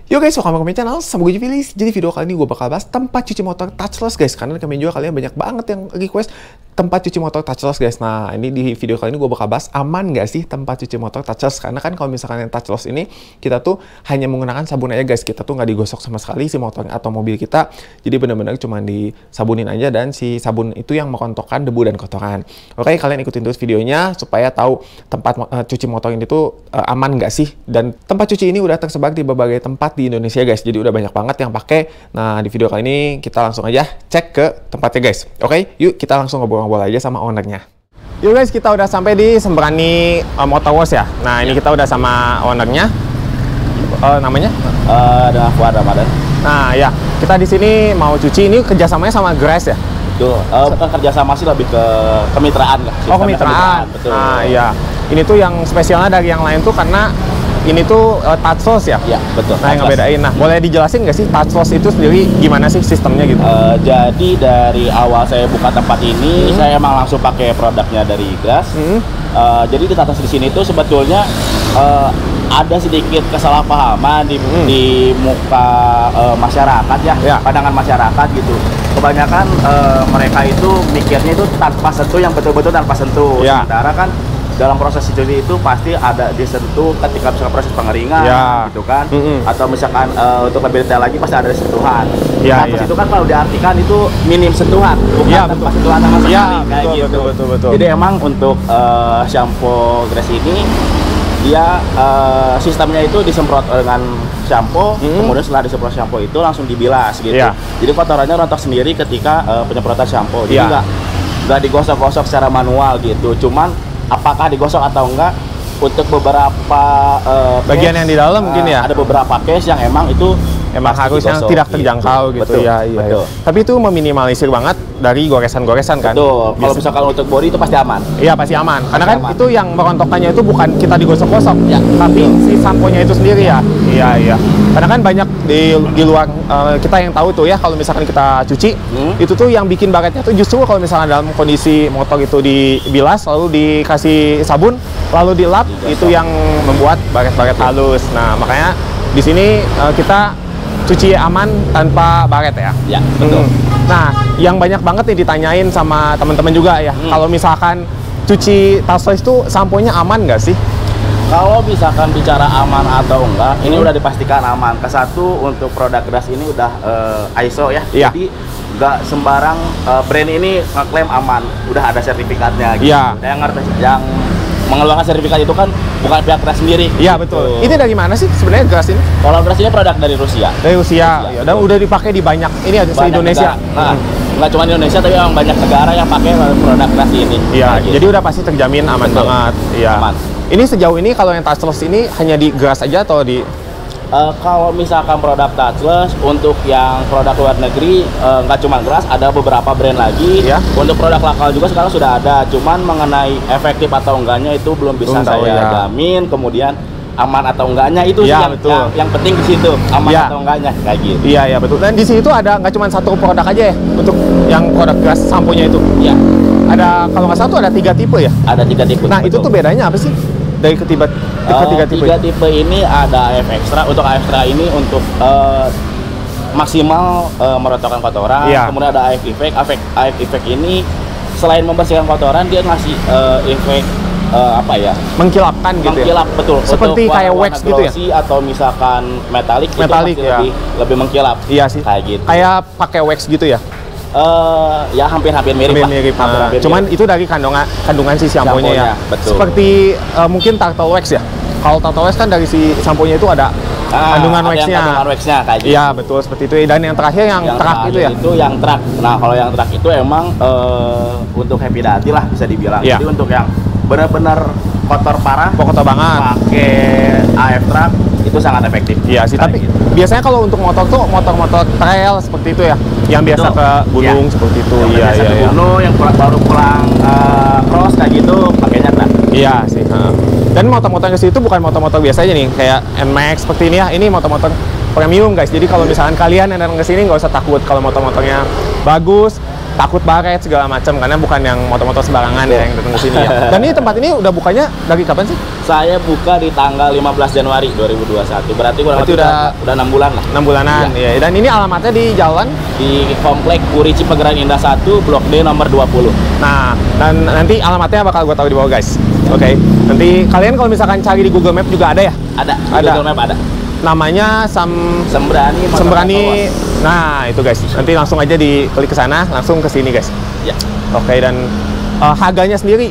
Yo guys, welcome back ke my channel, sama gue Juvilis. Jadi video kali ini gue bakal bahas tempat cuci motor touchless guys. Karena kemarin juga kalian banyak banget yang request tempat cuci motor touchless guys. Nah, ini di video kali ini gue bakal bahas aman nggak sih tempat cuci motor touchless. Karena kan kalau misalkan yang touchless ini, kita tuh hanya menggunakan sabun aja guys. Kita tuh nggak digosok sama sekali si motor atau mobil kita. Jadi benar-benar cuma disabunin aja dan si sabun itu yang mengontokkan debu dan kotoran. Oke, kalian ikutin terus videonya supaya tahu tempat cuci motor ini tuh aman nggak sih. Dan tempat cuci ini udah tersebar di berbagai tempat di Indonesia guys, jadi udah banyak banget yang pakai. Nah, di video kali ini kita langsung aja cek ke tempatnya guys. Oke, yuk kita langsung ngobrol-ngobrol aja sama ownernya. Yuk guys, kita udah sampai di Sembrani Motor Wash ya. Nah, ini kita udah sama ownernya. Namanya? Ada Fuad Ramadan. Nah, ya, kita di sini mau cuci. Ini kerjasamanya sama Grass ya? Betul. Bukan kerjasama sih, lebih ke kemitraan lah. Oh, kemitraan. Betul. Nah, iya. Ini tuh yang spesialnya dari yang lain tuh karena ini tuh touchless ya? Iya, betul. Nah, yang ngebedain. Nah, boleh dijelasin nggak sih touchless itu sendiri gimana sih sistemnya gitu? Jadi dari awal saya buka tempat ini, saya emang langsung pakai produknya dari Grass. Jadi di touchless di sini tuh sebetulnya ada sedikit kesalahpahaman di muka masyarakat ya, pandangan masyarakat gitu. Kebanyakan mereka itu mikirnya itu tanpa sentuh, yang betul-betul tanpa sentuh. Sementara kan dalam proses cuci itu pasti ada disentuh ketika misalkan proses pengeringan gitu kan, atau misalkan untuk lebih detail lagi pasti ada sentuhan. Touchless itu kan kalau diartikan itu minim sentuhan, bukan tanpa sentuhan sama sekali kayak gitu. Betul. Jadi emang untuk shampoo Grass ini dia sistemnya itu disemprot dengan shampoo, kemudian setelah disemprot shampoo itu langsung dibilas gitu. Jadi kotorannya rontok sendiri ketika penyemprotan shampoo. Jadi nggak digosok-gosok secara manual gitu. Cuman apakah digosok atau enggak untuk beberapa bagian yang di dalam mungkin ya? Ada beberapa case yang emang itu harusnya tidak terjangkau gitu. Betul, betul. Tapi itu meminimalisir banget dari goresan-goresan kan? Betul. Kalau misalkan untuk body itu pasti aman. Iya, pasti aman. Karena kan itu yang merontokkannya itu bukan kita digosok-gosok, tapi si samponya itu sendiri ya. Iya. Karena kan banyak di luar kita yang tahu tuh ya, kalau misalkan kita cuci, itu tuh yang bikin baretnya tuh justru kalau misalkan dalam kondisi motor itu dibilas, lalu dikasih sabun, lalu dilap, itu yang membuat baret-baret halus. Nah, makanya di sini kita cuci aman tanpa baret ya? Ya, betul. Nah, yang banyak banget nih ditanyain sama teman-teman juga ya, kalau misalkan cuci touchless itu samponya aman nggak sih? Kalau misalkan bicara aman atau enggak, ini udah dipastikan aman. Kesatu untuk produk Grass ini udah ISO ya, jadi nggak sembarang brand ini ngeklaim aman, udah ada sertifikatnya gitu. Yang mengeluarkan sertifikat itu kan bukan pihak Grass sendiri. Iya, betul. Ini dari mana sih sebenarnya Grass ini? Kalau Grass ini produk dari Rusia. Dari Rusia. Ya, dan udah dipakai di banyak ini ada di Indonesia. Nah, nggak cuma di Indonesia tapi memang banyak negara yang pakai produk Grass ini. Iya, jadi udah pasti terjamin aman banget. Iya. Aman. Ini sejauh ini kalau yang touchless ini hanya di Grass aja atau di kalau misalkan produk touchless untuk yang produk luar negeri nggak cuma Grass, ada beberapa brand lagi. Untuk produk lokal juga sekarang sudah ada, cuman mengenai efektif atau enggaknya itu belum bisa saya jamin. Kemudian aman atau enggaknya itu yang penting di situ, aman atau enggaknya kayak gitu. Iya, betul. Dan di sini tuh ada nggak cuma satu produk aja ya untuk yang produk Grass samponya itu. Iya. Ada, kalau nggak salah tuh ada 3 tipe ya? Ada 3 tipe. Nah, itu tuh bedanya apa sih dari ketiga tipe? 3 tipe ini ada AF Extra. Untuk AF Extra ini untuk maksimal merontokkan kotoran. Kemudian ada AF Effect. AF Effect ini selain membersihkan kotoran, dia ngasih efek mengkilapkan gitu. Mengkilap, betul. Seperti kayak wax gitu ya? Atau misalkan metalik itu pasti lebih mengkilap. Iya sih. Kayak gitu. Kayak pakai wax gitu ya? Ya hampir mirip. Cuman itu dari kandungan si samponya ya. Betul. Seperti mungkin turtle wax ya. Kalau turtle wax kan dari si samponya itu ada kandungan waxnya. Kandungan waxnya kayak gitu. Iya, betul seperti itu. Dan yang terakhir yang terak itu ya. Itu yang terak. Nah, kalau yang terak itu emang untuk happy dati lah bisa dibilang. Jadi untuk yang benar-benar kotor parah, kotor banget, pakai AF Track itu sangat efektif. Iya sih, tapi biasanya kalau untuk motor tuh motor-motor trail seperti itu ya, yang biasa ke gunung seperti itu. Iya. Gunung yang baru pulang cross kayak gitu pakainya Track. Iya sih. Dan motor-motor ke situ bukan motor-motor biasa aja nih, kayak NMAX seperti ini ya. Ini motor-motor premium guys. Jadi kalau misalkan kalian yang datang ke sini nggak usah takut kalau motor-motornya bagus. takut baret segala macam, karena bukan yang motor-motor sembarangan ya yang datang ke sini ya. Dan ini tempat ini udah bukanya dari kapan sih? Saya buka di tanggal 15 Januari 2021. Berarti kurang lebih udah 6 bulan lah. 6 bulanan. Iya. Dan ini alamatnya di jalan di Komplek Puri Cipegeran Indah 1, Blok D nomor 20. Nah, dan nanti alamatnya bakal gue tahu di bawah, guys. Oke. Nanti kalian kalau misalkan cari di Google Map juga ada ya? Ada. Google Map ada. Namanya Sembrani. Nah, itu guys. Nanti langsung aja diklik ke sana, langsung ke sini, guys. Ya. Oke, dan harganya sendiri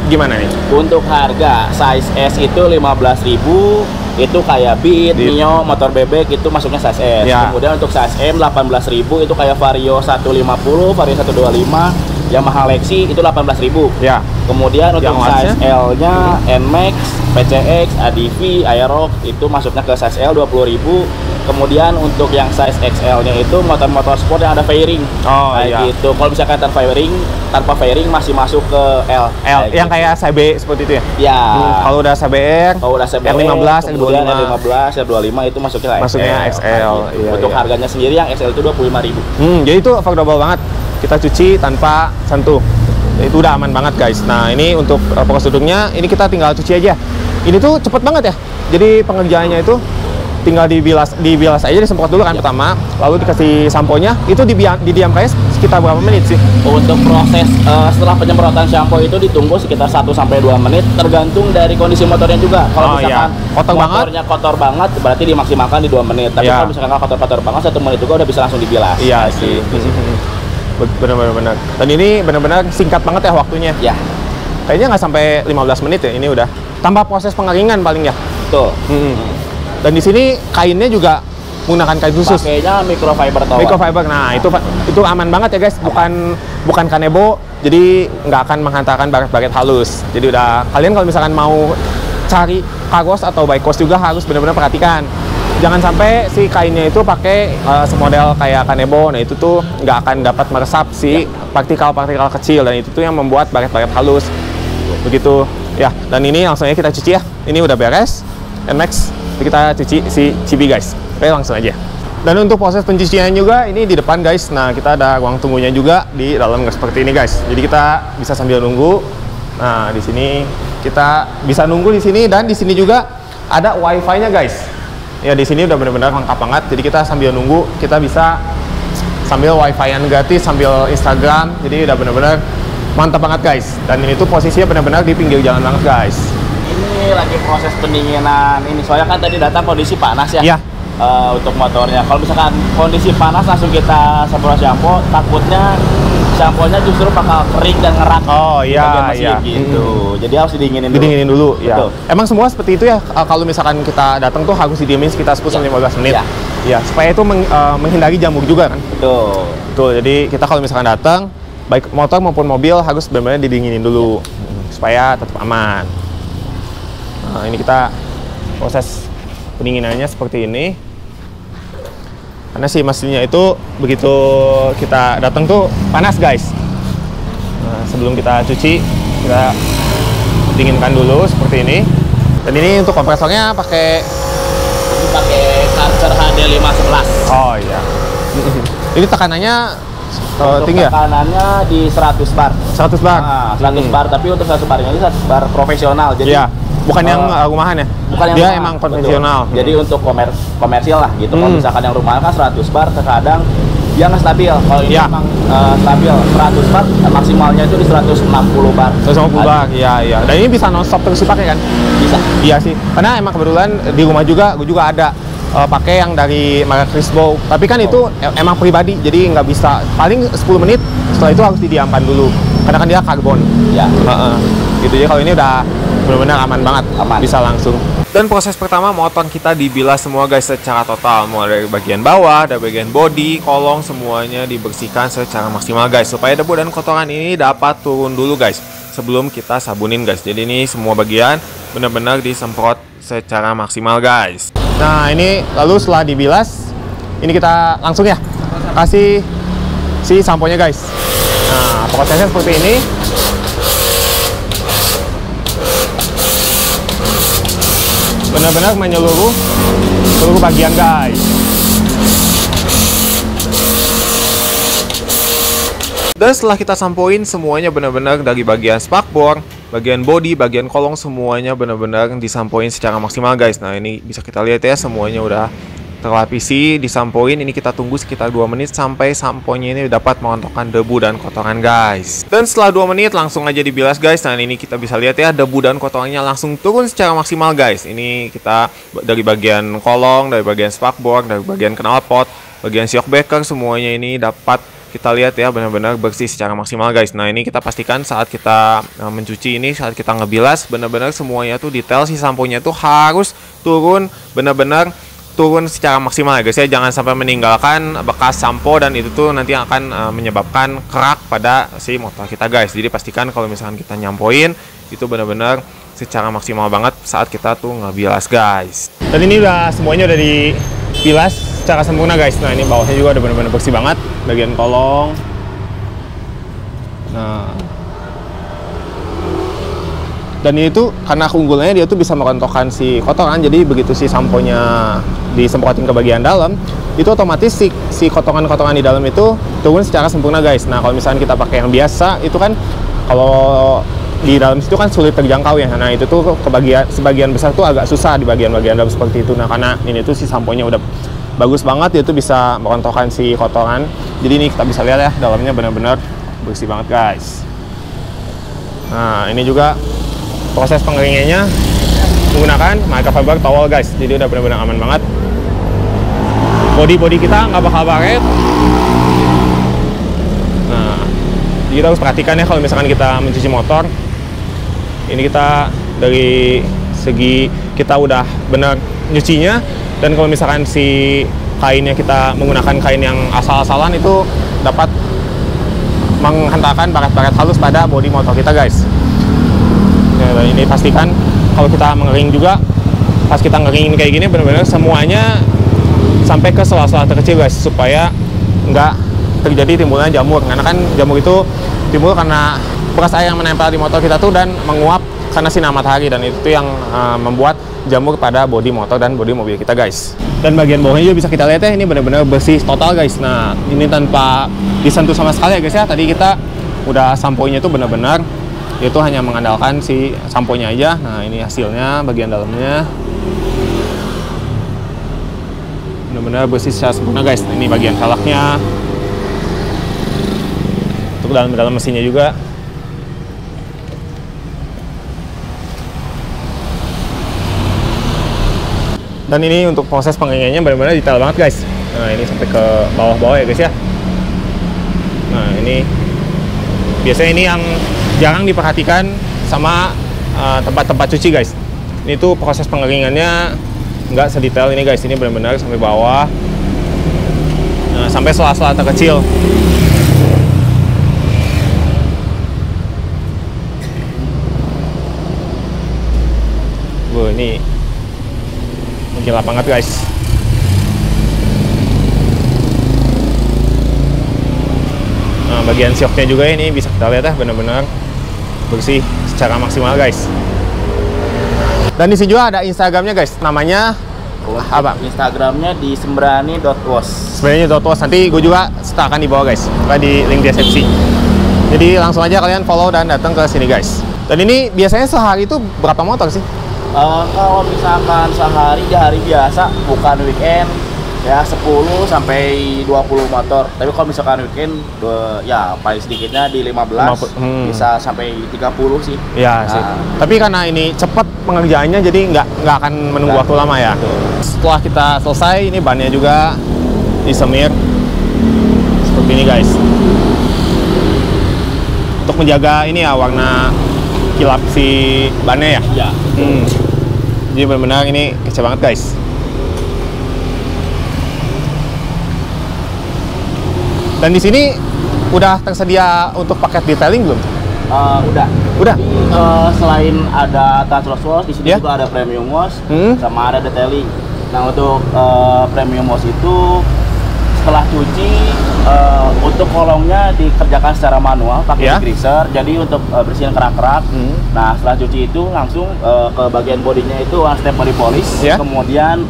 gimana nih? Untuk harga size S itu 15.000, itu kayak Beat, Mio, motor bebek itu masuknya size S. Ya. Kemudian untuk size M 18.000 itu kayak Vario 150, Vario 125, Yamaha Lexi itu 18.000. Ya. Kemudian untuk size L-nya NMAX, PCX, ADV, Aerox itu masuknya ke size L 20.000. Kemudian untuk yang size XL-nya itu motor-motor sport yang ada fairing. Oh iya. Gitu. Kalau misalkan tanpa fairing masih masuk ke L. Yang gitu. Kayak CB seperti itu ya? Iya. Kalau udah CBR, R15, kemudian R15, R25 itu masuknya XL. Gitu. Untuk harganya sendiri yang XL itu 25.000. Jadi itu affordable banget. Kita cuci tanpa sentuh. Itu udah aman banget, guys. Nah, ini untuk pokok sudutnya ini kita tinggal cuci aja. Ini tuh cepet banget ya. Jadi pengerjaannya itu tinggal dibilas aja, disemprot dulu kan pertama, lalu dikasih sampo-nya. Itu didiamkan sekitar berapa menit sih? Untuk proses setelah penyemprotan sampo itu ditunggu sekitar 1 sampai 2 menit, tergantung dari kondisi motornya juga. Kalau misalkan motornya kotor banget berarti dimaksimalkan di 2 menit. Tapi kalau misalkan kotor banget 1 menit juga udah bisa langsung dibilas. Iya sih. Benar-benar. Dan ini benar-benar singkat banget ya waktunya. Ya. Kayaknya nggak sampai 15 menit ya, ini udah. Tanpa proses pengeringan paling ya. Betul. Dan di sini kainnya juga menggunakan kain khusus. Pakainya microfiber towel. Microfiber. Nah, itu aman banget ya, guys. Bukan kanebo, jadi nggak akan menghantarkan baret-baret halus. Jadi udah, kalian kalau misalkan mau cari kagos atau bikos juga harus benar-benar perhatikan. Jangan sampai si kainnya itu pakai semodel kayak kanebo. Nah, itu tuh nggak akan dapat meresap si partikel-partikel kecil, dan itu tuh yang membuat baret-baret halus. Begitu ya. Dan ini langsung aja kita cuci ya. Ini udah beres. NMAX. Kita cuci si Cibi, guys. Oke, langsung aja. Dan untuk proses pencucian juga ini di depan, guys. Nah, kita ada ruang tunggunya juga di dalam seperti ini, guys. Jadi kita bisa sambil nunggu. Nah, di sini kita bisa nunggu di sini, dan di sini juga ada wifi-nya, guys. Ya, di sini udah benar-benar lengkap banget. Jadi kita sambil nunggu, kita bisa sambil wifi-an gratis, sambil Instagram. Jadi udah benar-benar mantap banget, guys. Dan ini tuh posisinya benar-benar di pinggir jalan banget, guys. Ini lagi proses pendinginan ini, soalnya kan tadi datang kondisi panas ya. Iya. Untuk motornya, kalau misalkan kondisi panas langsung kita semprot sampo, takutnya samponya justru bakal kering dan ngerak. Oh iya, gitu. Jadi harus didinginin dulu. Ya. Emang semua seperti itu ya. Kalau misalkan kita datang tuh harus didiemin sekitar 10-15 menit. Ya, supaya itu menghindari jamur juga kan. Betul. Jadi kita kalau misalkan datang, baik motor maupun mobil harus benar-benar didinginin dulu supaya tetap aman. Nah, ini kita proses pendinginannya seperti ini. Karena si mesinnya itu begitu kita datang tuh panas, guys. Nah, sebelum kita cuci, kita dinginkan dulu seperti ini. Dan ini untuk kompresornya pakai Karcher HD 511. Oh iya. Ini tekanannya tinggi ya? Tekanannya di 100 bar. 100 bar. Nah, 100 bar, tapi untuk 100 bar ini 100 bar profesional. Jadi bukan yang rumahan ya? Bukan yang dia rumahan, emang konvensional. Jadi untuk komersial lah gitu. Kalau misalkan yang rumahan kan 100 bar, terkadang dia nggak stabil. Kalau ini memang stabil 100 bar, maksimalnya itu di 160 bar. 160 bar, iya. Dan ini bisa non-stop terus dipakai kan? Bisa. Iya sih. Karena emang kebetulan di rumah juga, gue juga ada pakai yang dari merek Crisbo. Tapi kan itu emang pribadi, jadi nggak bisa. Paling 10 menit, setelah itu harus didiamkan dulu. Karena kan dia karbon. Iya. Gitu ya. Kalau ini udah benar-benar aman banget, bisa langsung. Dan proses pertama motor kita dibilas semua, guys, secara total, mulai dari bagian bawah, dari bagian bodi, kolong, semuanya dibersihkan secara maksimal, guys, supaya debu dan kotoran ini dapat turun dulu, guys, sebelum kita sabunin, guys. Jadi ini semua bagian benar-benar disemprot secara maksimal, guys. Nah, ini lalu setelah dibilas, ini kita langsung ya kasih si samponya, guys. Nah, prosesnya seperti ini. Benar-benar menyeluruh seluruh bagian, guys. Dan setelah kita sampoin semuanya benar-benar dari bagian spakbor, bagian body, bagian kolong semuanya benar-benar disampoin secara maksimal guys. Nah ini bisa kita lihat ya, semuanya udah terlapisi, disampoin. Ini kita tunggu sekitar 2 menit sampai samponya ini dapat mengontokkan debu dan kotoran guys. Dan setelah 2 menit langsung aja dibilas guys. Nah ini kita bisa lihat ya, debu dan kotorannya langsung turun secara maksimal guys. Ini kita dari bagian kolong, dari bagian spakbor, dari bagian knalpot, bagian shockbreaker, semuanya ini dapat kita lihat ya benar-benar bersih secara maksimal guys. Nah ini kita pastikan saat kita mencuci ini, saat kita ngebilas, benar-benar semuanya tuh detail si samponya tuh harus turun benar-benar turun secara maksimal ya guys ya. Jangan sampai meninggalkan bekas sampo dan itu tuh nanti akan menyebabkan kerak pada si motor kita guys. Jadi pastikan kalau misalkan kita nyampoin itu benar-benar secara maksimal banget saat kita tuh ngebilas guys. Dan ini udah semuanya udah dibilas secara sempurna guys. Nah ini bawahnya juga udah benar-benar bersih banget, bagian kolong. Nah dan itu karena keunggulannya dia tuh bisa merontokkan si kotoran. Jadi begitu si samponya disemprotin ke bagian dalam, itu otomatis si kotoran-kotoran di dalam itu turun secara sempurna guys. Nah kalau misalnya kita pakai yang biasa itu kan kalau di dalam situ kan sulit terjangkau ya. Nah itu tuh sebagian besar tuh agak susah di bagian-bagian dalam seperti itu. Nah karena ini tuh si samponya udah bagus banget, dia tuh bisa merontokkan si kotoran. Jadi ini kita bisa lihat ya, dalamnya benar-benar bersih banget guys. Nah ini juga proses pengeringannya menggunakan microfiber towel guys. Jadi udah benar-benar aman banget. Body kita nggak bakal baret. Nah, jadi kita harus perhatikan ya kalau misalkan kita mencuci motor. Ini kita dari segi kita udah benar nyucinya, dan kalau misalkan si kainnya kita menggunakan kain yang asal-asalan itu dapat menghantarkan baret-baret halus pada bodi motor kita guys. Dan ini pastikan kalau kita mengering juga, pas kita ngeringin kayak gini benar-benar semuanya sampai ke sela-sela terkecil guys, supaya nggak terjadi timbulnya jamur. Karena kan jamur itu timbul karena bekas air yang menempel di motor kita tuh dan menguap karena sinar matahari, dan itu tuh yang membuat jamur pada bodi motor dan bodi mobil kita guys. Dan bagian bawahnya juga bisa kita lihat ya, ini benar-benar bersih total guys. Nah ini tanpa disentuh sama sekali ya guys ya. Tadi kita udah samponya tuh benar-benar itu hanya mengandalkan si samponya aja. Nah ini hasilnya bagian dalamnya benar-benar bersih secara sempurna guys. Ini bagian velgnya, untuk dalam mesinnya juga. Dan ini untuk proses pengeringannya benar-benar detail banget guys. Nah ini sampai ke bawah-bawah ya guys ya. Nah ini biasanya ini yang jarang diperhatikan sama tempat-tempat cuci guys. Ini tuh proses pengeringannya nggak sedetail ini guys. Ini benar-benar sampai bawah, nah, sampai sela-sela terkecil. Wah ini gila banget guys. Nah bagian shocknya juga ini bisa kita lihat ya, benar-benar bersih secara maksimal guys. Dan di sini juga ada Instagramnya guys, namanya apa? Instagramnya di sembrani.wash. Sembrani.wash, nanti gue juga sertakan di bawah guys, di link deskripsi. Jadi langsung aja kalian follow dan datang ke sini guys. Dan ini biasanya sehari itu berapa motor sih? Kalau misalkan sehari di hari biasa, bukan weekend, ya 10 sampai 20 motor. Tapi kalau misalkan weekend ya paling sedikitnya di 15 bisa sampai 30 sih. Iya sih. Tapi karena ini cepat pengerjaannya, jadi nggak akan menunggu waktu lama ya. Setelah kita selesai, ini bannya juga disemir seperti ini guys, untuk menjaga ini ya warna kilap si bannya ya. Iya. Jadi benar-benar ini kece banget guys. Dan di sini udah tersedia untuk paket detailing belum? Udah. Jadi, selain ada touchless wash, di sini juga ada premium wash, sama ada detailing. Nah untuk premium wash itu setelah cuci, untuk kolongnya dikerjakan secara manual pakai degreaser. Jadi untuk bersihin kerak-kerak. Nah setelah cuci itu langsung ke bagian bodinya itu one step body polish, kemudian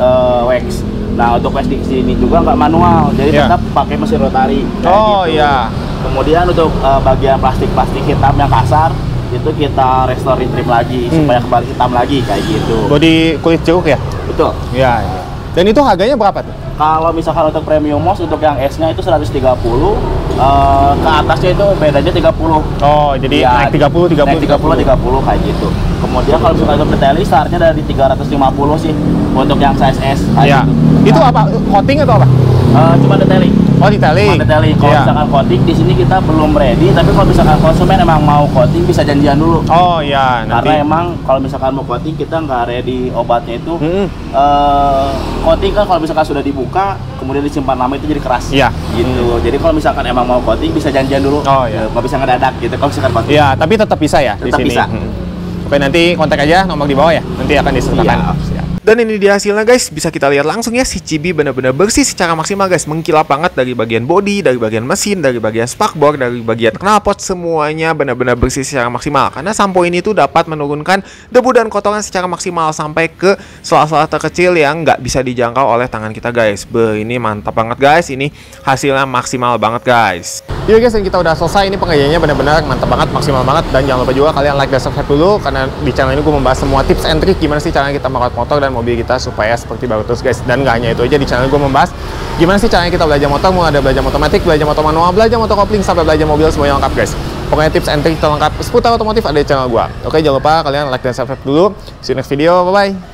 wax. Nah untuk wax di sini juga nggak manual, jadi tetap pakai mesin rotari. Oh gitu. iya. Kemudian untuk bagian plastik-plastik hitam yang kasar itu kita restore trim lagi supaya kembali hitam lagi kayak gitu. Bodi kulit jeruk ya? Betul. Iya. Dan itu harganya berapa tuh? Kalau misalkan untuk premium mouse untuk yang S-nya itu 130, ke atasnya itu bedanya 30. Oh, jadi ya, naik 30 kayak gitu. Kemudian kalau misalkan untuk detailing startnya dari 350 sih untuk yang size S. Iya. Gitu. Itu apa? Coating atau apa? Cuma detailing. Oh, detailing. Cuma detailing. Kalau Iya. misalkan coating di sini kita belum ready, tapi kalau misalkan konsumen emang mau coating bisa janjian dulu. Oh iya, nanti. Karena emang kalau misalkan mau coating kita nggak ready obatnya itu. Coating kan kalau misalkan sudah dibuka kemudian disimpan lama itu jadi keras. Iya. Gitu. Jadi kalau misalkan emang mau coating bisa janjian dulu. Oh iya. Nggak bisa ngedadak gitu kalau misalkan coating. Iya, tapi tetap bisa ya di Tetap sini. bisa. Oke, nanti kontak aja nomor di bawah ya. Nanti akan disertakan. Siap. Dan ini dia hasilnya guys, bisa kita lihat langsung ya, si Chibi benar-benar bersih secara maksimal guys, mengkilap banget dari bagian body, dari bagian mesin, dari bagian spakbor, dari bagian knalpot, semuanya benar-benar bersih secara maksimal. Karena sampo ini tuh dapat menurunkan debu dan kotoran secara maksimal sampai ke sela-sela terkecil yang nggak bisa dijangkau oleh tangan kita guys. Ini mantap banget guys, ini hasilnya maksimal banget guys. Yuk guys, dan kita udah selesai, ini pengerjaannya benar-benar mantap banget, maksimal banget. Dan jangan lupa juga kalian like dan subscribe dulu, karena di channel ini gue membahas semua tips and trick gimana sih caranya kita merawat motor dan mobil kita supaya seperti baru terus guys. Dan gak hanya itu aja, di channel gue membahas gimana sih caranya kita belajar motor, mulai ada belajar motomatik, belajar motor manual, belajar motor kopling, sampai belajar mobil, semuanya lengkap guys. Pokoknya tips and trick terlengkap seputar otomotif ada di channel gue. Oke, jangan lupa kalian like dan subscribe dulu. See you next video, bye-bye.